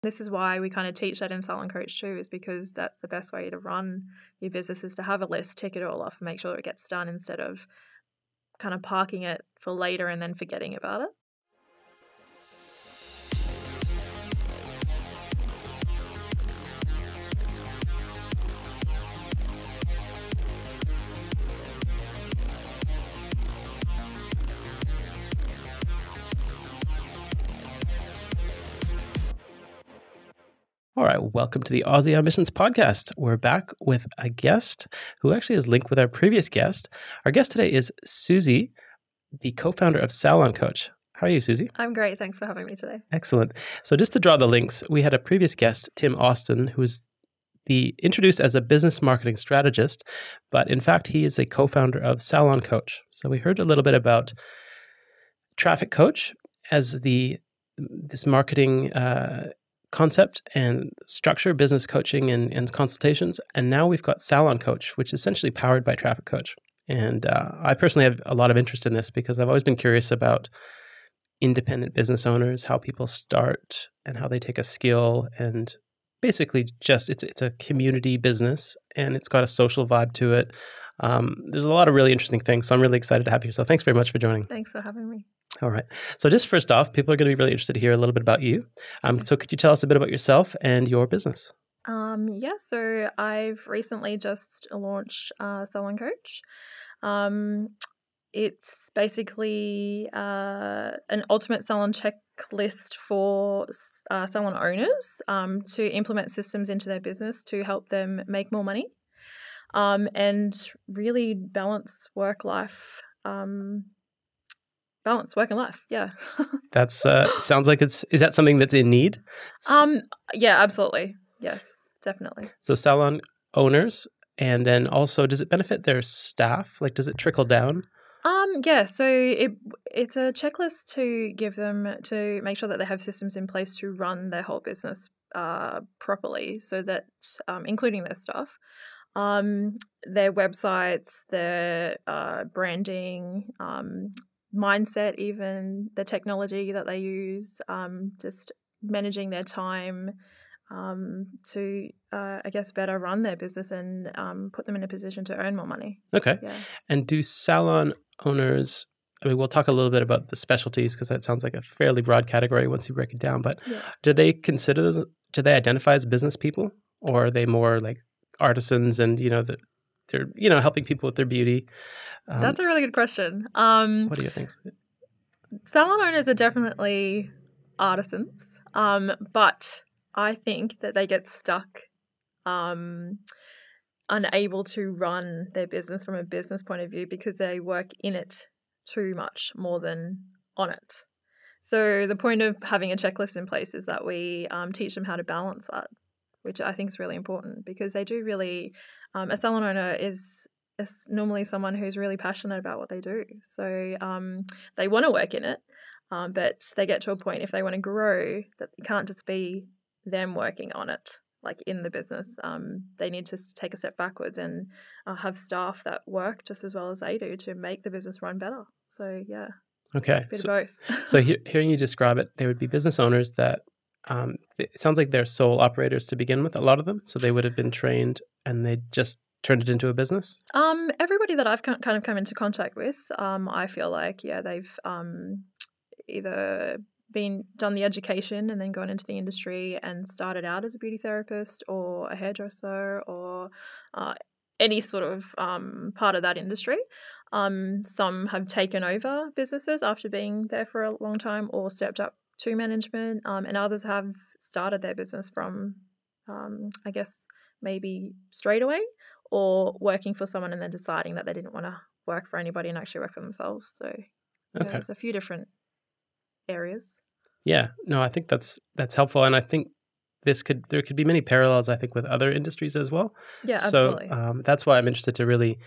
This is why we kind of teach that in Salon Coach too, is because that's the best way to run your business, is to have a list, tick it all off and make sure it gets done instead of kind of parking it for later and then forgetting about it. All right, welcome to the Aussie Ambitions podcast. We're back with a guest who actually is linked with our previous guest. Our guest today is Susie, the co-founder of Salon Coach. How are you, Susie? I'm great. Thanks for having me today. Excellent. So just to draw the links, we had a previous guest, Tim Austin, who was introduced as a business marketing strategist, but in fact, he is a co-founder of Salon Coach. So we heard a little bit about Traffic Coach as this marketing concept and structure, business coaching and consultations. And now we've got Salon Coach, which is essentially powered by Traffic Coach. And I personally have a lot of interest in this because I've always been curious about independent business owners, how people start and how they take a skill and basically just it's a community business and it's got a social vibe to it. There's a lot of really interesting things. So I'm really excited to have you. So thanks very much for joining. Thanks for having me. All right. So just first off, people are going to be really interested to hear a little bit about you. So could you tell us a bit about yourself and your business? So I've recently just launched Salon Coach. It's basically an ultimate salon checklist for salon owners to implement systems into their business to help them make more money and really balance work and life. Yeah. That's sounds like is that something that's in need? Yeah, absolutely. Yes, definitely. So salon owners, and then also does it benefit their staff? Like, does it trickle down? Yeah, so it's a checklist to give them to make sure that they have systems in place to run their whole business properly, so that including their staff, their websites, their branding, mindset, even the technology that they use, just managing their time to, better run their business and put them in a position to earn more money. Okay. Yeah. And do salon owners, we'll talk a little bit about the specialties because that sounds like a fairly broad category once you break it down, but do they identify as business people, or are they more like artisans and, they're, helping people with their beauty? That's a really good question. What do you think? Salon owners are definitely artisans, but I think that they get stuck unable to run their business from a business point of view because they work in it too much more than on it. So the point of having a checklist in place is that we teach them how to balance that, which I think is really important because they do really, a salon owner is normally someone who's really passionate about what they do. So they want to work in it, but they get to a point if they want to grow that it can't just be them working on it, like in the business. They need to take a step backwards and have staff that work just as well as they do to make the business run better. So yeah. Okay. A bit of both. So hearing you describe it, they would be business owners that it sounds like they're sole operators to begin with, a lot of them. So they would have been trained and they just turned it into a business? Everybody that I've kind of come into contact with, I feel like, they've either done the education and then gone into the industry and started out as a beauty therapist or a hairdresser or any sort of part of that industry. Some have taken over businesses after being there for a long time or stepped up to management, and others have started their business from, maybe straight away or working for someone and then deciding that they didn't want to work for anybody and actually work for themselves. So there's a few different areas. Yeah, no, I think that's helpful, and I think there could be many parallels, I think, with other industries as well. Yeah, absolutely. So that's why I'm interested to really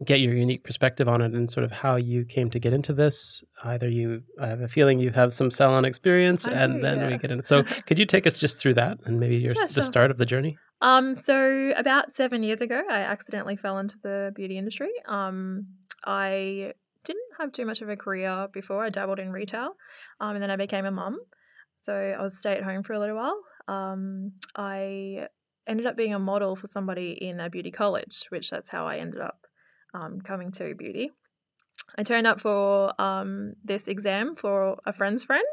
get your unique perspective on it and sort of how you came to get into this. I have a feeling you have some salon experience, we get into it. So could you take us just through that and maybe the start of the journey? So about 7 years ago, I accidentally fell into the beauty industry. I didn't have too much of a career before. I dabbled in retail, and then I became a mum. So I was stay at home for a little while. I ended up being a model for somebody in a beauty college, which that's how I ended up coming to beauty. I turned up for this exam for a friend's friend,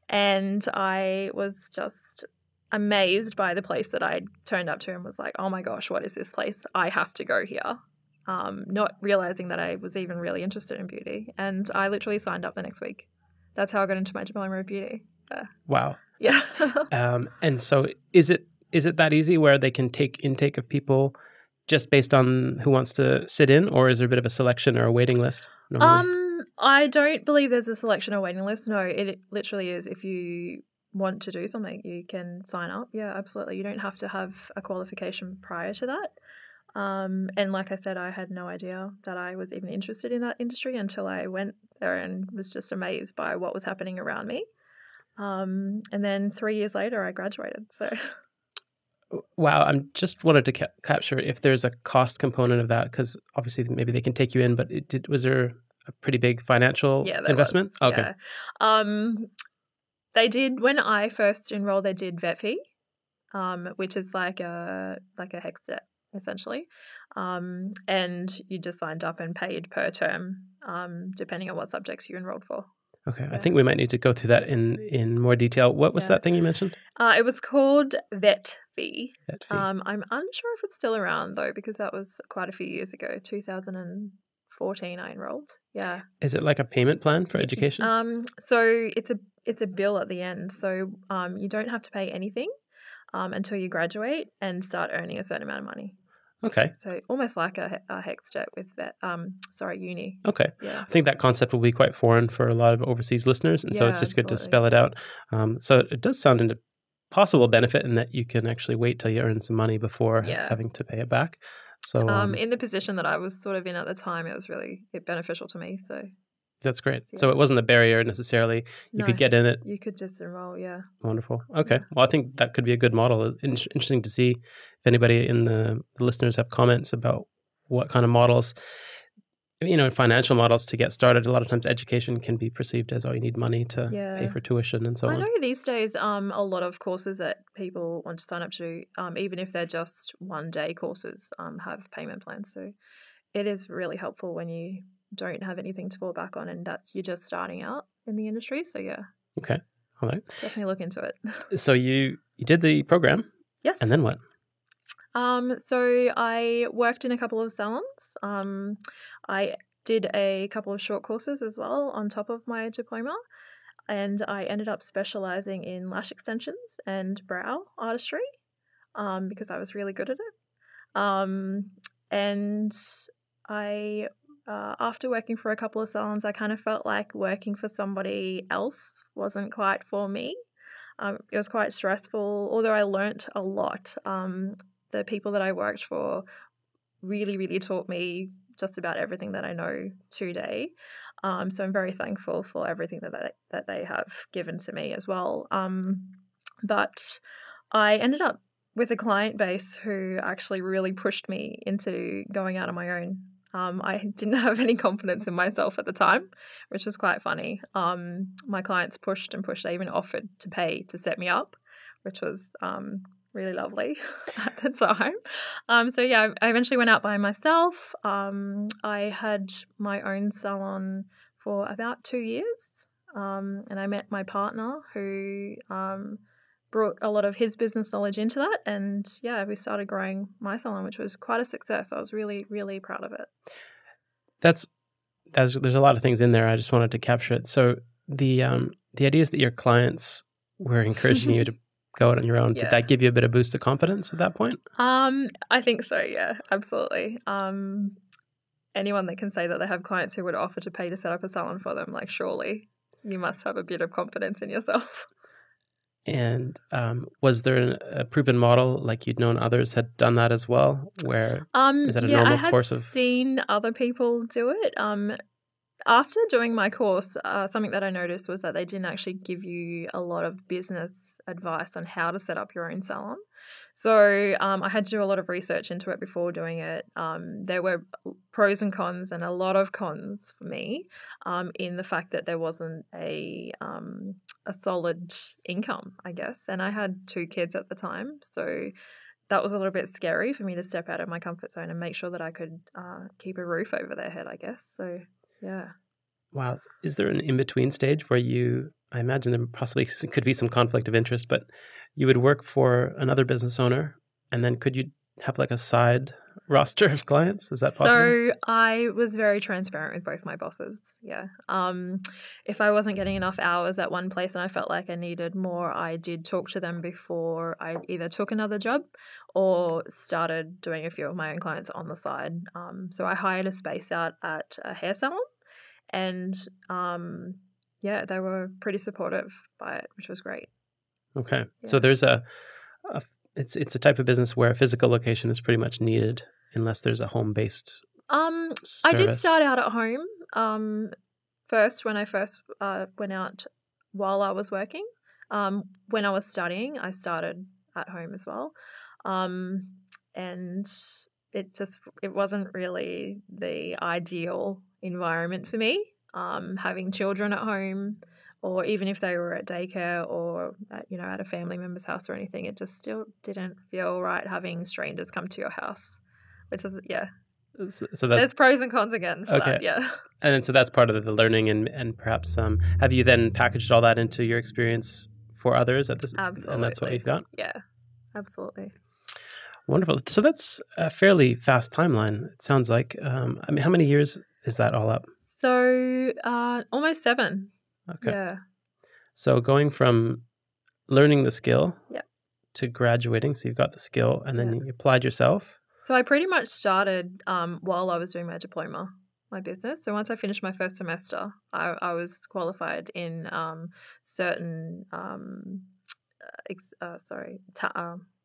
and I was just amazed by the place that I turned up to and was like, oh my gosh, what is this place? I have to go here. Not realizing that I was even really interested in beauty. And I literally signed up the next week. That's how I got into my diploma of beauty. Wow. Yeah. And so is it that easy where they can take intake of people just based on who wants to sit in, or is there a bit of a selection or a waiting list normally? I don't believe there's a selection or waiting list. No, it literally is. If you want to do something, you can sign up. Yeah, absolutely. You don't have to have a qualification prior to that. And like I said, I had no idea that I was even interested in that industry until I went there and was just amazed by what was happening around me. And then 3 years later, I graduated. So, wow, I'm just wanted to capture if there's a cost component of that, because obviously maybe they can take you in, but was there a pretty big financial investment? Was, okay. Yeah. They did, when I first enrolled, they did vet fee, which is like a HECS debt, essentially. And you just signed up and paid per term, depending on what subjects you enrolled for. Okay, yeah. I think we might need to go through that in more detail. What was that thing you mentioned? It was called vet fee. I'm unsure if it's still around though, because that was quite a few years ago. 2014, I enrolled. Yeah. Is it like a payment plan for education? So it's a bill at the end. So you don't have to pay anything until you graduate and start earning a certain amount of money. Okay. So almost like a HECS debt with that, uni. Okay. Yeah. I think that concept will be quite foreign for a lot of overseas listeners, and so it's just good to spell it out. So it does sound into possible benefit in that you can actually wait till you earn some money before having to pay it back. So in the position that I was sort of in at the time, it was really beneficial to me. So that's great. Yeah. So it wasn't a barrier necessarily. You could get in it. You could just enroll, yeah. Wonderful. Okay. Yeah. Well, I think that could be a good model. Interesting to see if anybody in the listeners have comments about what kind of models, financial models to get started. A lot of times education can be perceived as, you need money to pay for tuition and so on. I know these days a lot of courses that people want to sign up to, even if they're just one-day courses, have payment plans. So it is really helpful when you don't have anything to fall back on and you're just starting out in the industry. So yeah. Okay. All right. Definitely look into it. So you did the program. Yes. And then what? So I worked in a couple of salons. I did a couple of short courses as well on top of my diploma, and I ended up specializing in lash extensions and brow artistry because I was really good at it. And I after working for a couple of salons, I kind of felt like working for somebody else wasn't quite for me. It was quite stressful, although I learnt a lot. The people that I worked for really, really taught me just about everything that I know today. So I'm very thankful for everything that they have given to me as well. But I ended up with a client base who actually really pushed me into going out on my own. I didn't have any confidence in myself at the time, which was quite funny. My clients pushed and pushed. They even offered to pay to set me up, which was really lovely at the time. So yeah, I eventually went out by myself. I had my own salon for about 2 years, and I met my partner who brought a lot of his business knowledge into that, and yeah, we started growing my salon, which was quite a success. I was really, really proud of it. There's a lot of things in there. I just wanted to capture it. So the idea is that your clients were encouraging you to go out on your own. Did that give you a bit of boost of confidence at that point? I think so. Yeah, absolutely. Anyone that can say that they have clients who would offer to pay to set up a salon for them, like, surely you must have a bit of confidence in yourself. And was there a proven model, like you'd known others had done that as well? Where is that a normal course of? I had seen other people do it. After doing my course, something that I noticed was that they didn't actually give you a lot of business advice on how to set up your own salon. So I had to do a lot of research into it before doing it. There were pros and cons, and a lot of cons for me in the fact that there wasn't a solid income, I guess. And I had 2 kids at the time, so that was a little bit scary for me to step out of my comfort zone and make sure that I could keep a roof over their head, I guess. So, yeah. Wow. Is there an in-between stage where I imagine there possibly could be some conflict of interest, but you would work for another business owner, and then could you have like a side roster of clients? Is that possible? So I was very transparent with both my bosses. Yeah. If I wasn't getting enough hours at one place and I felt like I needed more, I did talk to them before I either took another job or started doing a few of my own clients on the side. So I hired a space out at a hair salon, and yeah, they were pretty supportive by it, which was great. Okay. Yeah. So there's it's a type of business where a physical location is pretty much needed unless there's a home-based service. I did start out at home first when I first went out while I was working. When I was studying, I started at home as well. And it wasn't really the ideal environment for me, having children at home, or even if they were at daycare or at a family member's house or anything. It just still didn't feel right having strangers come to your house, which is So there's pros and cons again for okay. that, yeah. And then, so that's part of the learning, and perhaps have you then packaged all that into your experience for others at this? Absolutely. And that's what you've got? Yeah, absolutely. Wonderful. So that's a fairly fast timeline, it sounds like. I mean, how many years is that all up? So almost 7. Okay. Yeah. So going from learning the skill to graduating, so you've got the skill, and then you applied yourself. So I pretty much started while I was doing my diploma, my business. So once I finished my first semester, I was qualified in certain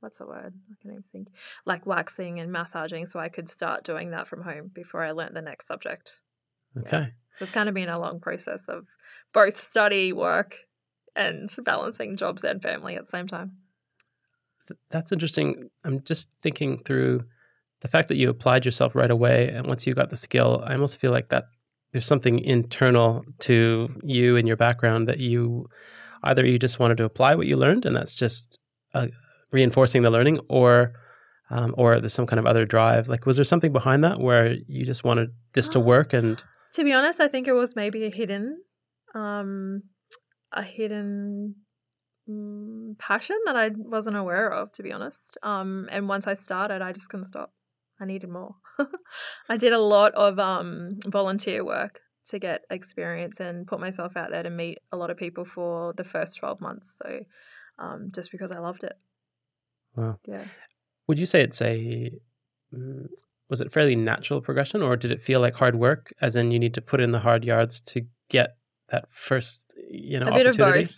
what's the word? I can't even think. Like waxing and massaging, so I could start doing that from home before I learnt the next subject. Okay. Yeah. So it's kind of been a long process of both study, work, and balancing jobs and family at the same time. That's interesting. I'm just thinking through the fact that you applied yourself right away, and once you got the skill, I almost feel like that there's something internal to you and your background that you just wanted to apply what you learned, and that's just reinforcing the learning, or there's some kind of other drive. Like, was there something behind that where you just wanted this to work? And to be honest, I think it was maybe a hidden passion that I wasn't aware of, to be honest. And once I started, I just couldn't stop. I needed more. I did a lot of volunteer work to get experience and put myself out there to meet a lot of people for the first 12 months. So just because I loved it. Wow. Yeah. Would you say was it fairly natural progression, or did it feel like hard work, as in you need to put in the hard yards to get that first, a opportunity? bit of both.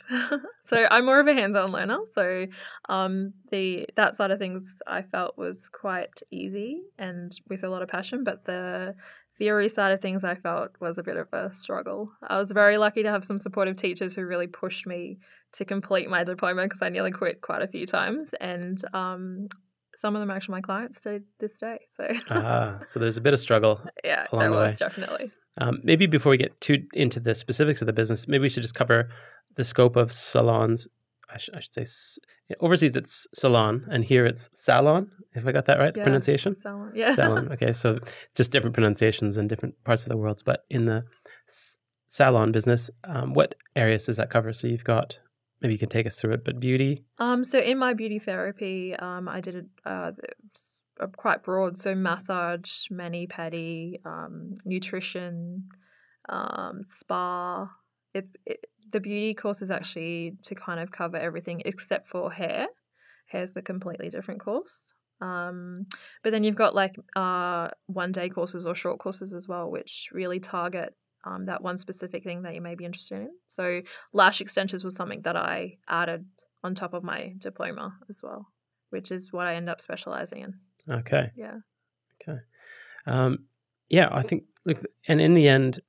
So I'm more of a hands-on learner. So that side of things I felt was quite easy and with a lot of passion, but the theory side of things I felt was a bit of a struggle. I was very lucky to have some supportive teachers who really pushed me to complete my diploma, because I nearly quit quite a few times, and some of them are actually my clients to this day. So so there's a bit of struggle along the way. Definitely. Maybe before we get too into the specifics of the business, maybe we should just cover the scope of salons. I should say overseas it's salon, and here it's salon, if I got that right, the pronunciation? Salon, yeah. Salon, okay. So just different pronunciations in different parts of the world. But in the salon business, what areas does that cover? So you've got, maybe you can take us through it, but beauty? So in my beauty therapy, I did quite broad. So massage, mani-pedi, nutrition, spa. The beauty course is actually to kind of cover everything except for hair. Hair's a completely different course. But then you've got like one-day courses or short courses as well, which really target that one specific thing that you may be interested in. So lash extensions was something that I added on top of my diploma as well, which is what I end up specializing in. Okay. Yeah. Okay. I think, and in the end,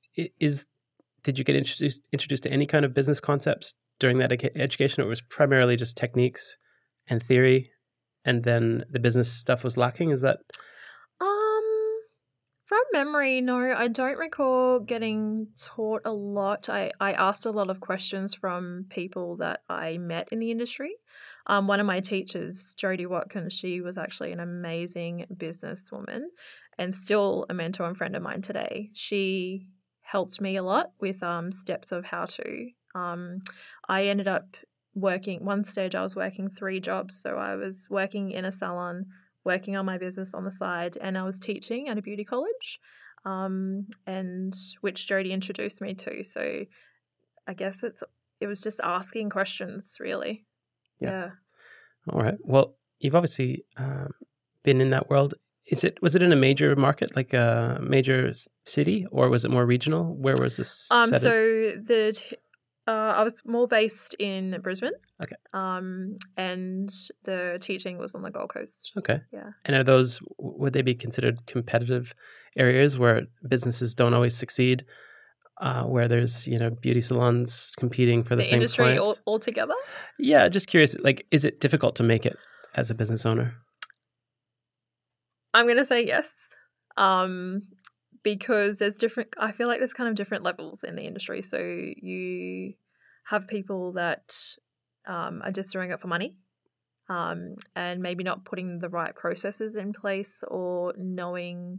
did you get introduced to any kind of business concepts during that education, or it was primarily just techniques and theory, and then the business stuff was lacking? Is that? From memory, no, I don't recall getting taught a lot. I asked a lot of questions from people that I met in the industry. One of my teachers, Jodie Watkins, she was actually an amazing businesswoman and still a mentor and friend of mine today. She helped me a lot with steps of how to. I ended up working, one stage I was working 3 jobs. So I was working in a salon, working on my business on the side, and I was teaching at a beauty college, and which Jodie introduced me to. So I guess it was just asking questions, really. Yeah. All right. Well, you've obviously been in that world. Was it in a major market, like a major city, or was it more regional? Where was this set in? So I was more based in Brisbane. Okay. And the teaching was on the Gold Coast. Okay. Yeah. And would they be considered competitive areas where businesses don't always succeed, where there's, beauty salons competing for the same industry clients? altogether? Yeah, just curious, like, is it difficult to make it as a business owner? I'm going to say yes. Because I feel like there's kind of different levels in the industry. So you have people that are just doing it for money, and maybe not putting the right processes in place or knowing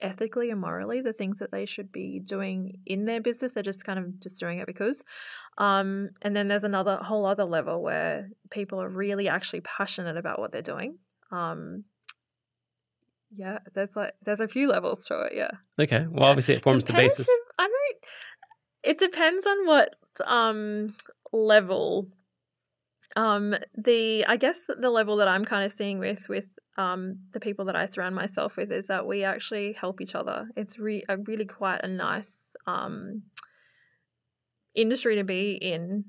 ethically and morally the things that they should be doing in their business. They're just kind of just doing it because. And then there's whole other level where people are really actually passionate about what they're doing. Yeah, there's a few levels to it. Yeah. Okay. Well, obviously it forms the basis. It depends on what level. I guess the level that I'm kind of seeing with the people that I surround myself with is that we actually help each other. It's really quite a nice industry to be in,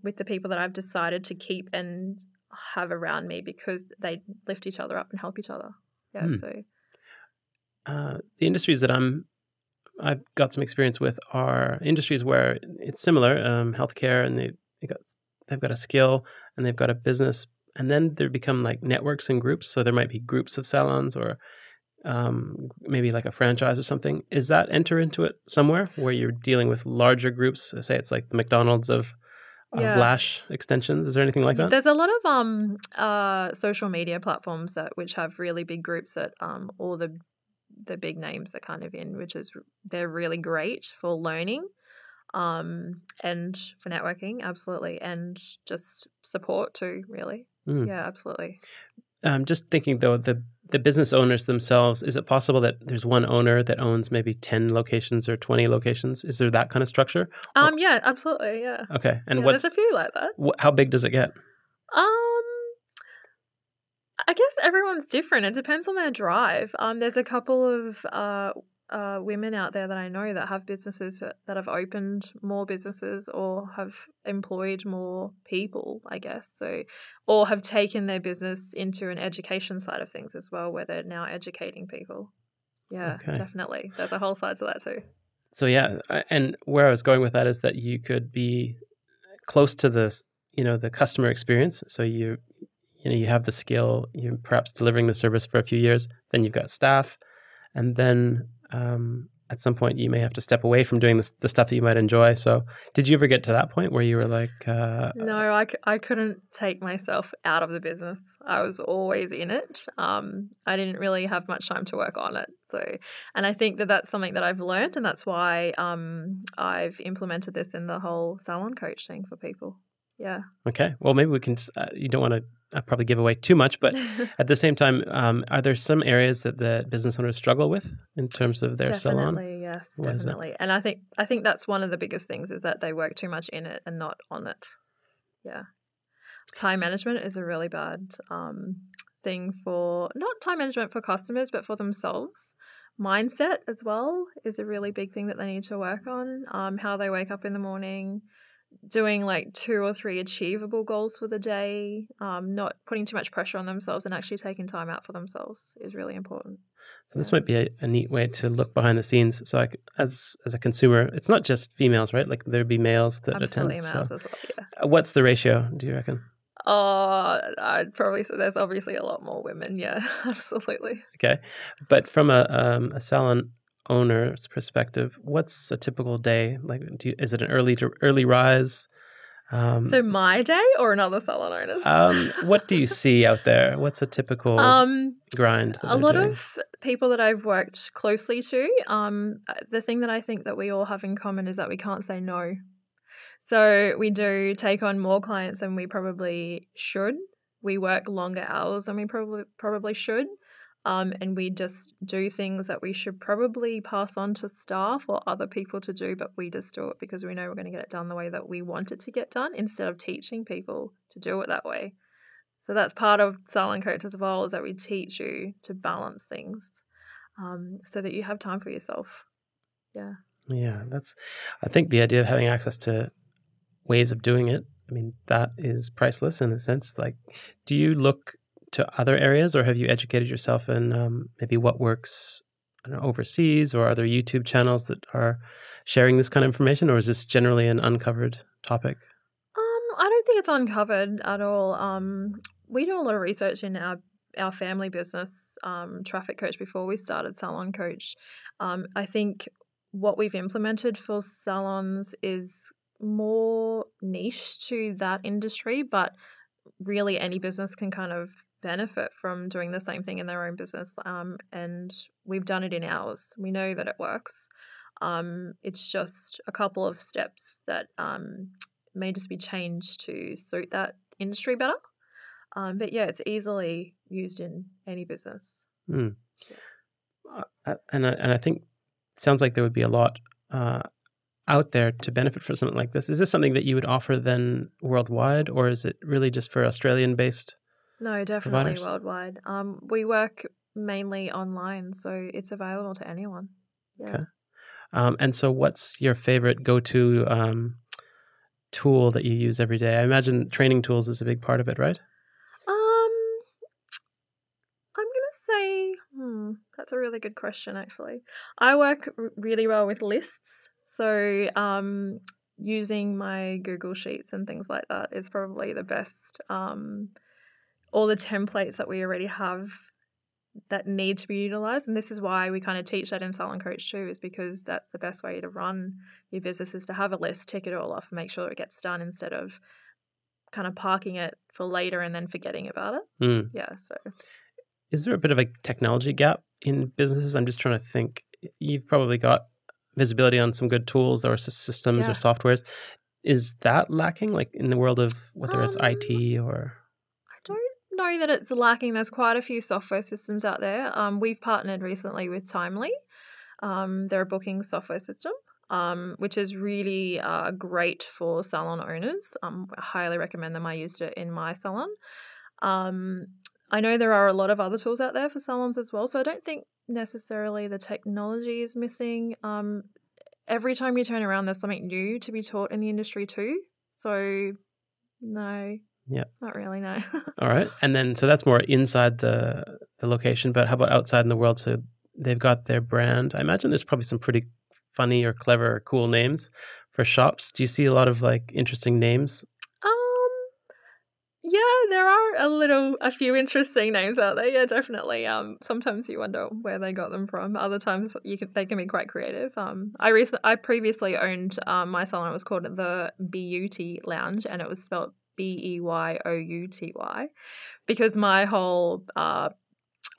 with the people that I've decided to keep and have around me, because they lift each other up and help each other. Yeah. So the industries that I've got some experience with are industries where it's similar, healthcare, and they've got a skill and they've got a business, and then there become like networks and groups. So there might be groups of salons, or maybe like a franchise or something. Is that enter into it somewhere where you're dealing with larger groups? Say it's like the McDonald's of lash extensions. Is there anything like that? There's a lot of social media platforms which have really big groups that all the big names are kind of in, they're really great for learning, and for networking, absolutely, and just support too, really. Yeah, absolutely. Just thinking though, the business owners themselves, is it possible that there's one owner that owns maybe 10 locations or 20 locations? Is there that kind of structure? Yeah, absolutely, yeah. Okay. And there's a few like that. How big does it get? I guess everyone's different. It depends on their drive. There's a couple of women out there that I know that have businesses that have opened more businesses or have employed more people, I guess. So, or have taken their business into an education side of things as well, where they're now educating people. Yeah, definitely. There's a whole side to that too. So yeah, and where I was going with that is that you could be close to the customer experience. So you have the skill, you're perhaps delivering the service for a few years, then you've got staff, and then at some point you may have to step away from doing the stuff that you might enjoy. So did you ever get to that point where you were like... No, I couldn't take myself out of the business. I was always in it. I didn't really have much time to work on it. And I think that that's something that I've learned, and that's why I've implemented this in the whole Salon Coach thing for people. Yeah. Okay. Well, maybe we can... you don't want to probably give away too much, but at the same time, are there some areas that the business owners struggle with in terms of their salon? Yes, definitely. And I think that's one of the biggest things, is that they work too much in it and not on it. Yeah. Time management is a really bad thing not time management for customers, but for themselves. Mindset as well is a really big thing that they need to work on. How they wake up in the morning, doing like 2 or 3 achievable goals for the day, not putting too much pressure on themselves and actually taking time out for themselves is really important. So this might be a neat way to look behind the scenes. So as a consumer, it's not just females, right? Like there'd be males that Absolutely attend. males So as well, yeah. what's the ratio, do you reckon? I'd probably say there's obviously a lot more women, yeah, absolutely. Okay. But from a salon owner's perspective, what's a typical day? Like, is it an early rise? So my day or another salon owner's? What do you see out there? What's a typical grind that A they're lot doing? of people that I've worked closely to, the thing that I think that we all have in common is that we can't say no. So we do take on more clients than we probably should. We work longer hours than we probably should. And we just do things that we should probably pass on to staff or other people to do, but we just do it because we know we're going to get it done the way that we want it to get done instead of teaching people to do it that way. So that's part of Salon Coach as well, is that we teach you to balance things so that you have time for yourself. Yeah. Yeah, I think the idea of having access to ways of doing it, I mean, that is priceless in a sense. Like, do you look to other areas, or have you educated yourself in maybe what works, I don't know, overseas, or are there YouTube channels that are sharing this kind of information, or is this generally an uncovered topic? I don't think it's uncovered at all. We do a lot of research in our family business, Traffic Coach, before we started Salon Coach. I think what we've implemented for salons is more niche to that industry, but really any business can kind of benefit from doing the same thing in their own business. And we've done it in ours. We know that it works. It's just a couple of steps that may just be changed to suit that industry better. But yeah, it's easily used in any business. Mm. And I think it sounds like there would be a lot out there to benefit from something like this. Is this something that you would offer then worldwide, or is it really just for Australian-based? No, definitely providers? Worldwide. We work mainly online, so it's available to anyone. Yeah. Okay. And so what's your favorite go-to tool that you use every day? I imagine training tools is a big part of it, right? I'm gonna say, that's a really good question, actually. I work really well with lists, so using my Google Sheets and things like that is probably the best. All the templates that we already have that need to be utilized, and this is why we kind of teach that in Salon Coach too, is because that's the best way to run your business, is to have a list, tick it all off, and make sure it gets done instead of kind of parking it for later and then forgetting about it. Yeah, so is there a bit of a technology gap in businesses? I'm just trying to think. You've probably got visibility on some good tools or systems or softwares. Is that lacking, like in the world of whether it's IT or? I don't know that it's lacking. There's quite a few software systems out there. We've partnered recently with Timely. They're a booking software system, which is really great for salon owners. I highly recommend them. I used it in my salon. I know there are a lot of other tools out there for salons as well, so I don't think necessarily the technology is missing. Every time you turn around, there's something new to be taught in the industry too. So, no. Yeah. Not really, no. All right. And then, so that's more inside the location, but how about outside in the world? So they've got their brand. I imagine there's probably some pretty funny or clever or cool names for shops. Do you see a lot of like interesting names? Yeah, there are a few interesting names out there. Yeah, definitely. Sometimes you wonder where they got them from. Other times they can be quite creative. I previously owned my salon. It was called the Beauty Lounge, and it was spelled Beyouty, because my whole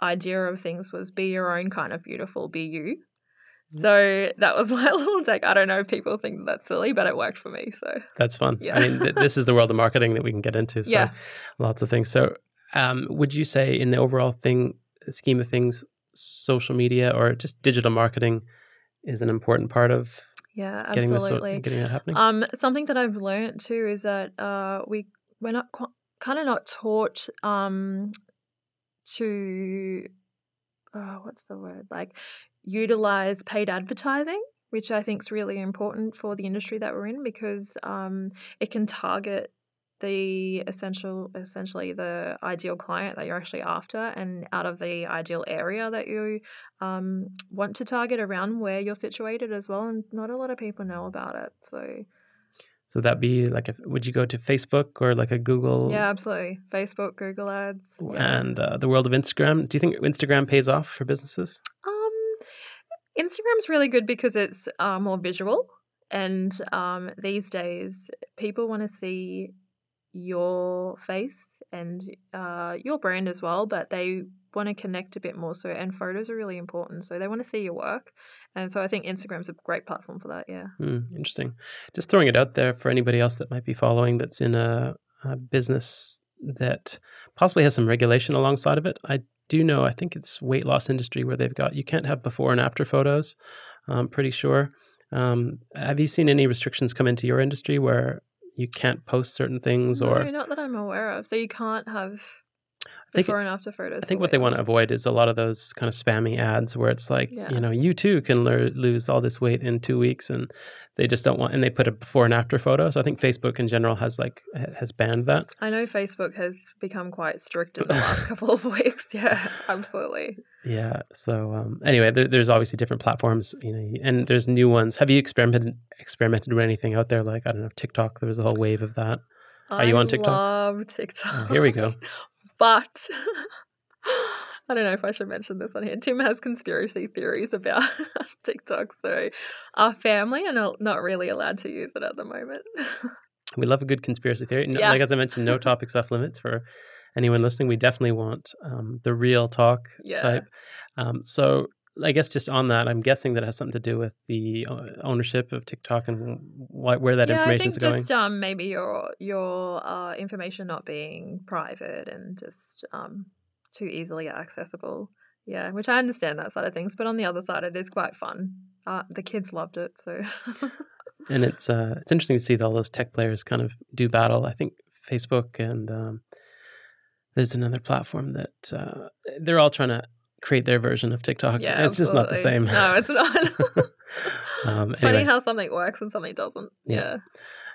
idea of things was be your own kind of beautiful, be you. So that was my little take. I don't know if people think that's silly, but it worked for me. So that's fun. Yeah. I mean, this is the world of marketing that we can get into. So lots of things. So would you say in the overall scheme of things, social media or just digital marketing is an important part of getting that happening? Something that I've learned too is that we're not kind of not taught to what's the word, like utilize paid advertising which I think is really important for the industry that we're in, because it can target essentially the ideal client that you're actually after, and out of the ideal area that you want to target around where you're situated as well. And not a lot of people know about it. So that'd be like, would you go to Facebook or like a Google? Yeah, absolutely. Facebook, Google ads. Yeah. And the world of Instagram. Do you think Instagram pays off for businesses? Instagram's really good because it's more visual, and these days people want to see your face and your brand as well, but they want to connect a bit more. So, and photos are really important. So they want to see your work. And so I think Instagram's a great platform for that. Yeah. Interesting. Just throwing it out there for anybody else that might be following that's in a business that possibly has some regulation alongside of it. I do know, I think it's weight loss industry where they've got, you can't have before and after photos. I'm pretty sure. Have you seen any restrictions come into your industry where you can't post certain things? No, or not that I'm aware of. So you can't have think before and after photos. I think what they want to avoid is a lot of those kind of spammy ads where it's like, you too can lose all this weight in 2 weeks, and they just don't want, and they put a before and after photo. So I think Facebook in general has banned that. I know Facebook has become quite strict in the last couple of weeks. Yeah, absolutely. Yeah. So anyway, there's obviously different platforms, and there's new ones. Have you experimented with anything out there? Like, I don't know, TikTok, there was a whole wave of that. Are you on TikTok? I love TikTok. Oh, here we go. But I don't know if I should mention this on here. Tim has conspiracy theories about TikTok, so our family are not really allowed to use it at the moment. We love a good conspiracy theory. Like, as I mentioned, no topics off limits for anyone listening. We definitely want the real talk type. So I guess just on that, I'm guessing that has something to do with the ownership of TikTok and where that information is going. Just maybe your information not being private and just too easily accessible. Yeah, which I understand that side of things, but on the other side, it is quite fun. The kids loved it, so. And it's interesting to see all those tech players kind of do battle. I think Facebook and there's another platform that they're all trying to create their version of TikTok. Yeah, it's just not the same. No, it's not. It's funny anyway. how something works and something doesn't. Yeah.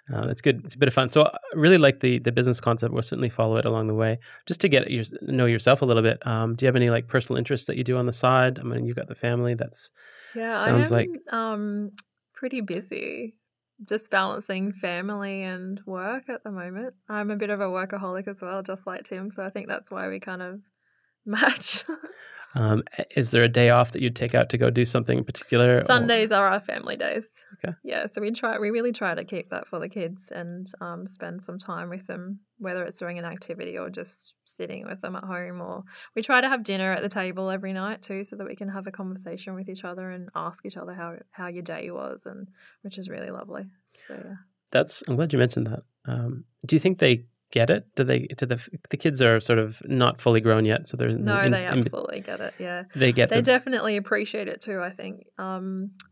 It's good. It's a bit of fun. So I really like the business concept. We'll certainly follow it along the way. Just to get know yourself a little bit. Do you have any personal interests that you do on the side? I mean, you've got the family. Sounds like pretty busy. Just balancing family and work at the moment. I'm a bit of a workaholic as well, just like Tim. So I think that's why we kind of match. Is there a day off that you'd take out to go do something in particular? Sundays are our family days. Okay. Yeah, so we really try to keep that for the kids and spend some time with them, whether it's doing an activity or just sitting with them at home. Or we try to have dinner at the table every night too, so that we can have a conversation with each other and ask each other how your day was, and which is really lovely. So yeah. I'm glad you mentioned that. Do you think they get it? The kids are sort of not fully grown yet, so they're they absolutely get it. Yeah, they definitely appreciate it too. I think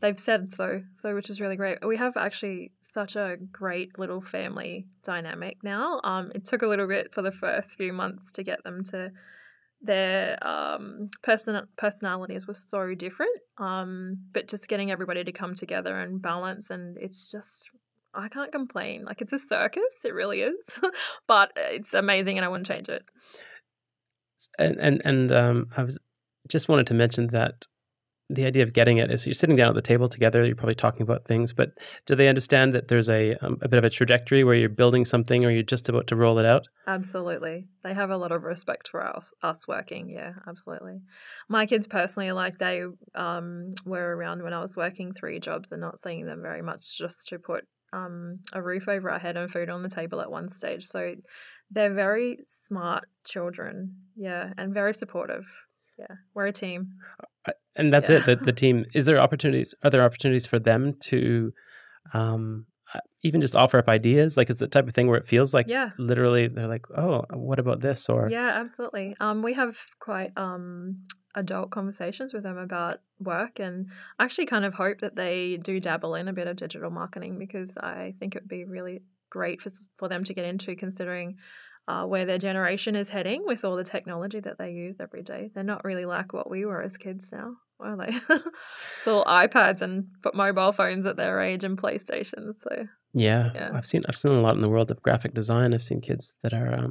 they've said so, which is really great. We have actually such a great little family dynamic now. It took a little bit for the first few months to get them to their personalities were so different, but just getting everybody to come together and balance, and it's just, I can't complain. Like, it's a circus, it really is, but it's amazing, and I wouldn't change it. And I just wanted to mention that the idea of getting it is you're sitting down at the table together. You're probably talking about things, but do they understand that there's a bit of a trajectory where you're building something, or you're just about to roll it out? Absolutely, they have a lot of respect for us working. Yeah, absolutely. My kids personally, they were around when I was working 3 jobs and not seeing them very much, just to put a roof over our head and food on the table at one stage. So they're very smart children, and very supportive. Yeah, we're a team. And that's it, the team. Are there opportunities for them to even just offer up ideas? Like, it's the type of thing where it feels like literally they're like, oh, what about this? Or absolutely. We have quite adult conversations with them about work, and I actually kind of hope that they do dabble in a bit of digital marketing, because I think it would be really great for them to get into, considering where their generation is heading with all the technology that they use every day. They're not really like what we were as kids now. Well, it's all iPads and mobile phones at their age and PlayStations. So Yeah, yeah, I've seen a lot in the world of graphic design. I've seen kids that are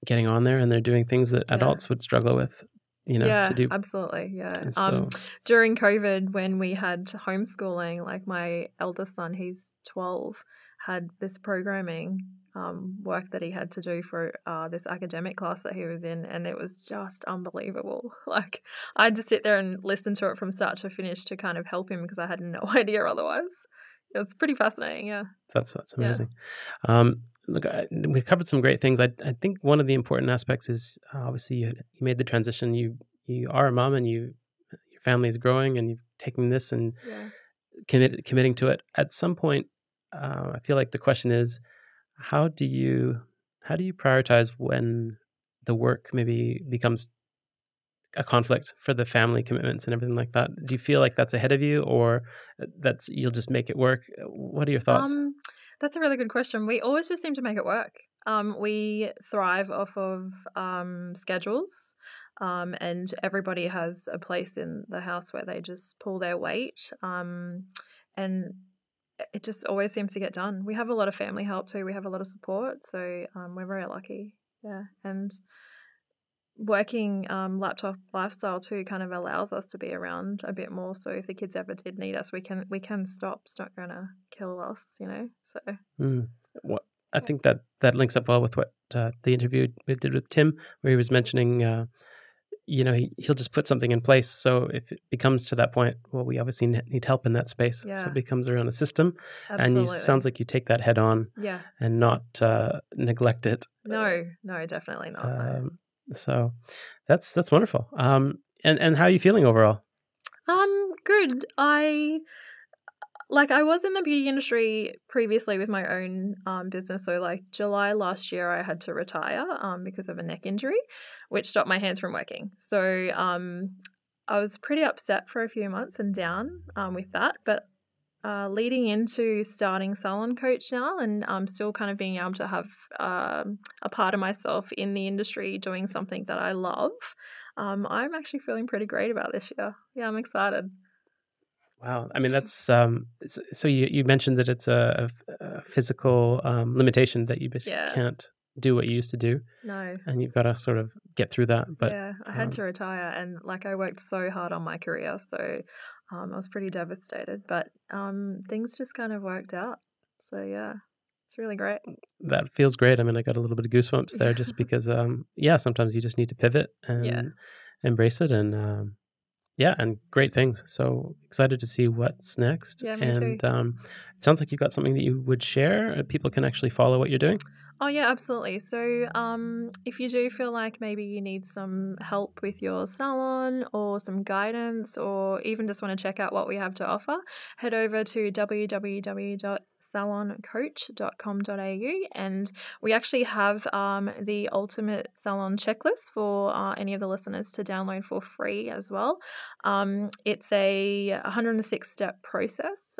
getting on there and they're doing things that yeah. adults would struggle with, to Yeah, do. absolutely. Yeah. And so, During COVID, when we had homeschooling, like my eldest son, he's 12, had this programming work that he had to do for this academic class that he was in, and it was just unbelievable. Like, I had to sit there and listen to it from start to finish to kind of help him because I had no idea otherwise. It was pretty fascinating. Yeah. that's Yeah. amazing. Look, we covered some great things. I think one of the important aspects is obviously you made the transition. You are a mom, and your family is growing, and you've taken this and Yeah. committing to it. At some point, I feel like the question is, how do you prioritize when the work maybe becomes a conflict for the family commitments and everything like that? Do you feel like that's ahead of you, or that's you'll just make it work? What are your thoughts? That's a really good question. We always just seem to make it work. We thrive off of schedules, and everybody has a place in the house where they just pull their weight, and it just always seems to get done. We have a lot of family help too. We have a lot of support, so we're very lucky. Yeah, and working laptop lifestyle too kind of allows us to be around a bit more. So if the kids ever did need us, we can stop. It's not gonna kill us, So Mm. What I think that links up well with what the interview we did with Tim, where he was mentioning, he'll just put something in place. So if it becomes to that point, well, we obviously need help in that space. So yeah, it becomes around a system, and you sounds absolutely. like you take that head on Yeah. and not neglect it. No, definitely not. No. So that's wonderful. And how are you feeling overall? Good. I was in the beauty industry previously with my own business. So like July last year, I had to retire because of a neck injury, which stopped my hands from working. So I was pretty upset for a few months and down with that, but leading into starting Salon Coach now, and still kind of being able to have a part of myself in the industry doing something that I love. I'm actually feeling pretty great about this year. Yeah, I'm excited. Wow. I mean, that's so you mentioned that it's a physical limitation that you basically Yeah, can't do what you used to do, no. and you've got to sort of get through that. But Yeah, I had to retire, and I worked so hard on my career, so I was pretty devastated, but things just kind of worked out. So yeah, it's really great. that feels great. I mean, I got a little bit of goosebumps there just because, yeah, sometimes you just need to pivot Yeah. and embrace it, and yeah, and great things. So excited to see what's next. Yeah, me too. And it sounds like you've got something that you would share. People can actually follow what you're doing. Oh yeah, absolutely. So, if you do feel like maybe you need some help with your salon or some guidance, or even just want to check out what we have to offer, head over to www.saloncoach.com.au, and we actually have the ultimate salon checklist for any of the listeners to download for free as well. It's a 106-step process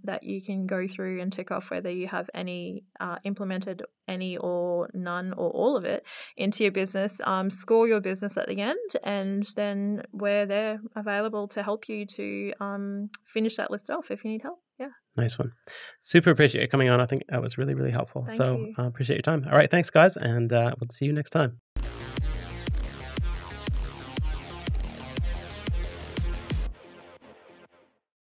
that you can go through and tick off whether you have any implemented any or none or all of it into your business. Score your business at the end, and then we're there available to help you to finish that list off if you need help. Yeah. Nice one. Super appreciate you coming on. I think that was really, really helpful. Thank So you. appreciate your time. All right. Thanks, guys. And we'll see you next time.